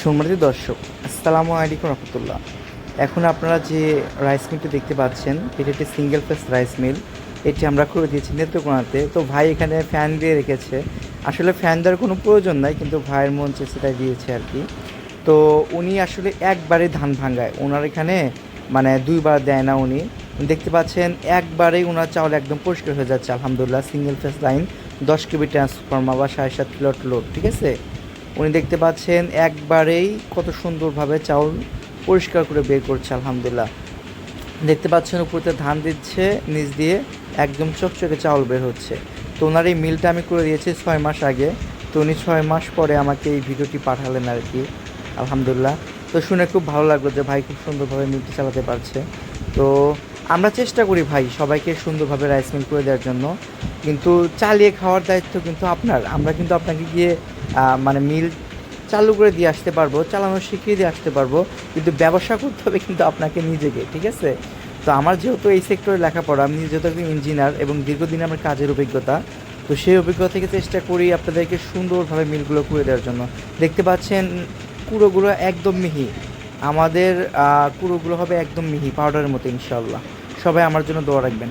সম্মানিত দর্শক, আসসালামু আলাইকুম রহমতুল্লাহ। এখন আপনারা যে রাইস মিলটি দেখতে পাচ্ছেন, এটি একটি সিঙ্গেল ফেস রাইস মিল। এটি আমরা করে দিয়েছি নেত্রকোনাতে। তো ভাই এখানে ফ্যান দিয়ে রেখেছে। আসলে ফ্যান দেওয়ার কোনো প্রয়োজন নাই, কিন্তু ভাইয়ের মন চেয়েছে তাই দিয়েছে আর কি। তো উনি আসলে একবারে ধান ভাঙায়, ওনার এখানে মানে দুইবার দেয় না উনি। দেখতে পাচ্ছেন একবারেই ওনার চাউল একদম পরিষ্কার হয়ে যাচ্ছে আলহামদুলিল্লাহ। সিঙ্গেল ফেস লাইন, 10 কেবি ট্রান্সফর্মার বা 7.5 কিলো লোড, ঠিক আছে। উনি দেখতে পাচ্ছেন একবারেই কত সুন্দরভাবে চাউল পরিষ্কার করে বের করছে আলহামদুলিল্লাহ। দেখতে পাচ্ছেন উপরতে ধান দিচ্ছে, নিচ দিয়ে একদম চকচকে চাউল বের হচ্ছে। তো ওনার এই মিলটা আমি করে দিয়েছি 6 মাস আগে। তো উনি 6 মাস পরে আমাকে এই ভিডিওটি পাঠালেন আর কি, আলহামদুলিল্লাহ। তো শুনে খুব ভালো লাগলো যে ভাই খুব সুন্দরভাবে মিলটি চালাতে পারছে। তো আমরা চেষ্টা করি ভাই সবাইকে সুন্দরভাবে রাইস মিল করে দেওয়ার জন্য, কিন্তু চালিয়ে খাওয়ার দায়িত্ব কিন্তু আপনার। আমরা কিন্তু আপনাকে গিয়ে মানে মিল চালু করে দিয়ে আসতে পারবো, চালানো শিখিয়ে দিয়ে আসতে পারবো, কিন্তু ব্যবসা করতে হবে কিন্তু আপনাকে নিজেকে, ঠিক আছে। তো আমার যেহেতু এই সেক্টরে লেখাপড়া, আমি যেহেতু একজন ইঞ্জিনিয়ার এবং দীর্ঘদিন আমার কাজের অভিজ্ঞতা, তো সেই অভিজ্ঞতা থেকে চেষ্টা করি আপনাদেরকে সুন্দরভাবে মিলগুলো করে দেওয়ার জন্য। দেখতে পাচ্ছেন কুড়োগুলো একদম মিহি, আমাদের কুড়োগুলো হবে একদম মিহি পাউডারের মতো ইনশাল্লাহ। সবাই আমার জন্য দোয়া রাখবেন।